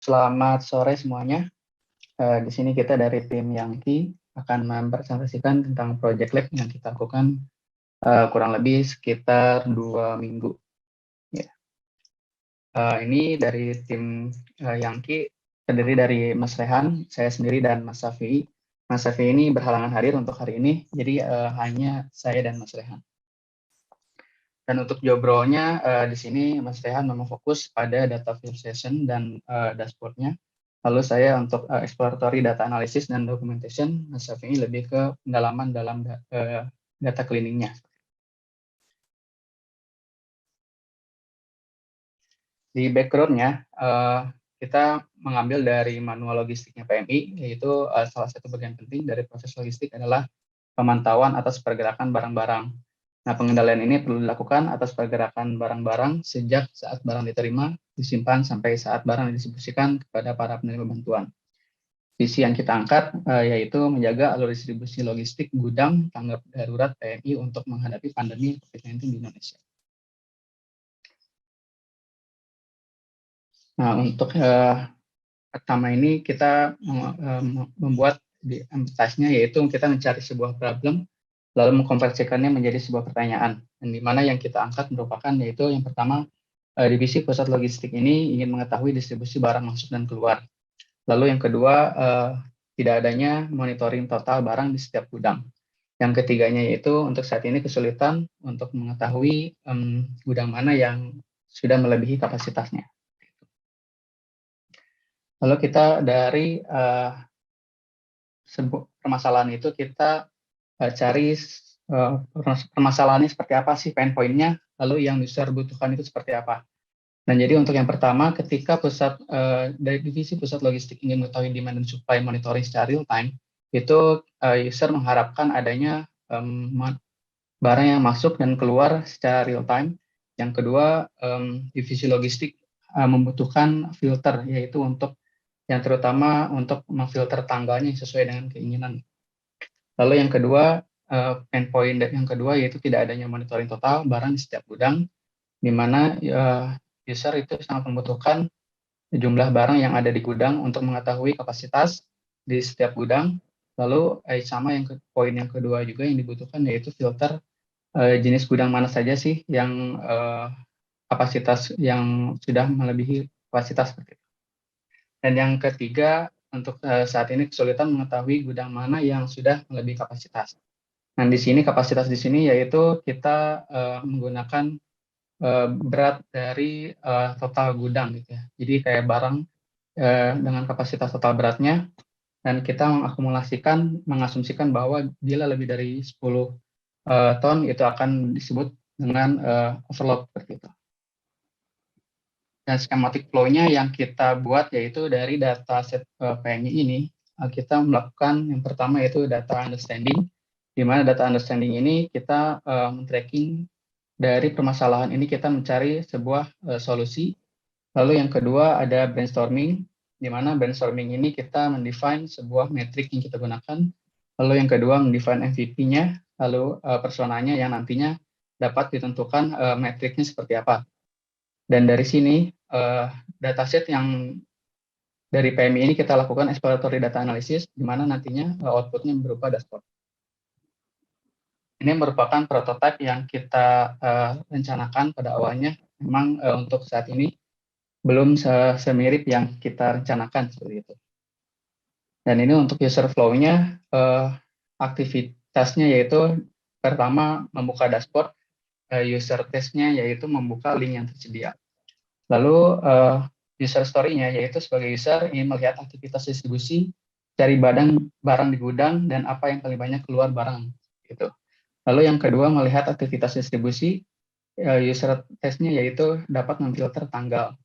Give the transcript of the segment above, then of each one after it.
Selamat sore semuanya. Di sini kita dari tim Yangki akan mempresentasikan tentang Project Lab yang kita lakukan kurang lebih sekitar 2 minggu. Ya. Ini dari tim Yangki terdiri dari Mas Rehan, saya sendiri, dan Mas Safi. Mas Safi ini berhalangan hadir untuk hari ini, jadi hanya saya dan Mas Rehan. Dan untuk job role-nya di sini Mas Rehan memang fokus pada data visualization dan dashboard-nya. Lalu saya untuk exploratory data analysis dan documentation, Mas Safi ini lebih ke pendalaman dalam data cleaning-nya. Di background-nya, kita mengambil dari manual logistiknya PMI, yaitu salah satu bagian penting dari proses logistik adalah pemantauan atas pergerakan barang-barang. Nah, pengendalian ini perlu dilakukan atas pergerakan barang-barang sejak saat barang diterima, disimpan, sampai saat barang didistribusikan kepada para penerima bantuan. Visi yang kita angkat yaitu menjaga alur distribusi logistik gudang tanggap darurat PMI untuk menghadapi pandemi COVID-19 di Indonesia. Nah, untuk pertama ini kita membuat di empathize-nya, yaitu kita mencari sebuah problem lalu mengkonversikannya menjadi sebuah pertanyaan, dan di mana yang kita angkat merupakan yaitu yang pertama, divisi pusat logistik ini ingin mengetahui distribusi barang masuk dan keluar. Lalu yang kedua, tidak adanya monitoring total barang di setiap gudang. Yang ketiganya yaitu untuk saat ini kesulitan untuk mengetahui gudang mana yang sudah melebihi kapasitasnya. Lalu kita dari permasalahan itu kita cari permasalahannya seperti apa sih, pain point-nya, lalu yang user butuhkan itu seperti apa. Dan jadi untuk yang pertama, ketika dari divisi pusat logistik ingin mengetahui demand dan supply monitoring secara real time, itu user mengharapkan adanya barang yang masuk dan keluar secara real time. Yang kedua, divisi logistik membutuhkan filter, yaitu untuk yang terutama untuk memfilter tanggalnya sesuai dengan keinginan. Lalu yang kedua, pain point yang kedua yaitu tidak adanya monitoring total barang di setiap gudang, di mana user itu sangat membutuhkan jumlah barang yang ada di gudang untuk mengetahui kapasitas di setiap gudang. Lalu sama poin yang kedua juga yang dibutuhkan yaitu filter jenis gudang mana saja sih yang kapasitas yang sudah melebihi kapasitas seperti itu. Dan yang ketiga, untuk saat ini kesulitan mengetahui gudang mana yang sudah melebihi kapasitas. Nah, di sini kapasitas di sini yaitu kita menggunakan berat dari total gudang gitu ya. Jadi kayak barang dengan kapasitas total beratnya, dan kita mengasumsikan bahwa bila lebih dari 10 ton itu akan disebut dengan overload seperti itu. Dan schematic flow-nya yang kita buat yaitu dari dataset PMI ini, kita melakukan yang pertama yaitu data understanding, di mana data understanding ini kita men-tracking dari permasalahan ini, kita mencari sebuah solusi. Lalu yang kedua ada brainstorming, di mana brainstorming ini kita mendefine sebuah metrik yang kita gunakan. Lalu yang kedua mendefine MVP-nya, lalu personanya yang nantinya dapat ditentukan metriknya seperti apa. Dan dari sini dataset yang dari PMI ini kita lakukan exploratory data analysis, di mana nantinya outputnya berupa dashboard. Ini merupakan prototipe yang kita rencanakan pada awalnya. Memang untuk saat ini belum semirip yang kita rencanakan seperti itu. Dan ini untuk user flow-nya, aktivitasnya yaitu pertama membuka dashboard, user test-nya yaitu membuka link yang tersedia. Lalu user story-nya yaitu sebagai user ingin melihat aktivitas distribusi, cari barang di gudang, dan apa yang paling banyak keluar barang. Gitu. Lalu yang kedua melihat aktivitas distribusi, user test-nya yaitu dapat memfilter tanggal.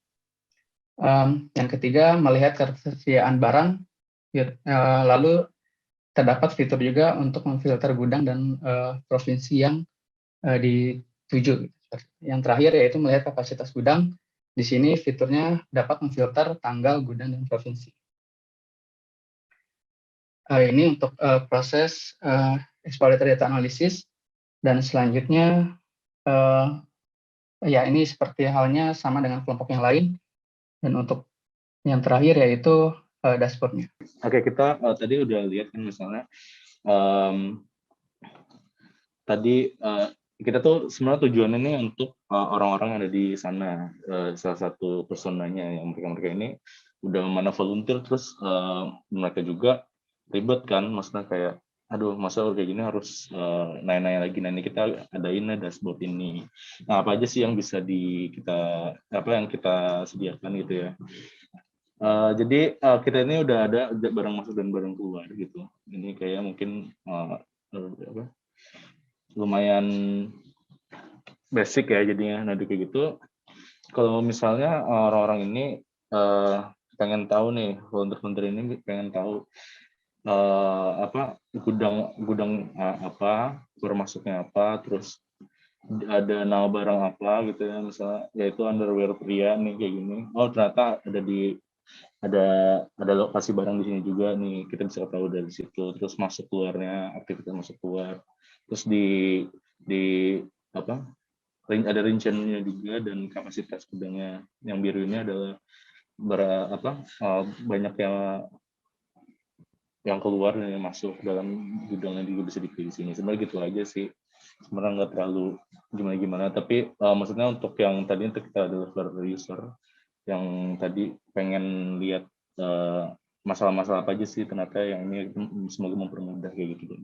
Yang ketiga melihat ketersediaan barang, lalu terdapat fitur juga untuk memfilter gudang dan provinsi yang dituju. Yang terakhir yaitu melihat kapasitas gudang. Di sini fiturnya dapat memfilter tanggal, gudang, dan provinsi. Ini untuk proses exploratory data analysis. Dan selanjutnya, ya ini seperti halnya sama dengan kelompok yang lain. Dan untuk yang terakhir yaitu dashboardnya. Oke, kita tadi udah lihat kan misalnya tadi kita tuh sebenarnya tujuannya ini untuk orang-orang yang ada di sana, salah satu personanya yang mereka ini udah mana volunteer, terus mereka juga ribet kan, maksudnya kayak aduh masa kayak gini harus nanya-nanya lagi. Nah ini kita adain dashboard ini. Nah apa aja sih yang bisa yang kita sediakan gitu ya. Jadi kita ini udah ada barang masuk dan barang keluar gitu. Ini kayak mungkin lumayan basic ya jadinya. Nah kayak gitu. Kalau misalnya orang-orang ini pengen tahu nih, volunteer ini pengen tahu gudang apa, bermasuknya apa, terus ada nama barang apa gitu ya, misalnya yaitu underwear pria nih kayak gini. Oh ternyata ada lokasi barang di sini juga nih, kita bisa tahu dari situ. Terus masuk keluarnya, aktivitas masuk keluar, terus di apa ada rinciannya juga, dan kapasitas gudangnya. Yang biru ini adalah banyak yang keluar dan yang masuk dalam gudangnya juga bisa dipilih sini. Sebenarnya gitu aja sih, sebenarnya nggak terlalu gimana-gimana, tapi maksudnya untuk yang tadi untuk kita adalah user yang tadi pengen lihat masalah-masalah apa aja sih ternyata yang ini, semoga mempermudah kayak gitu.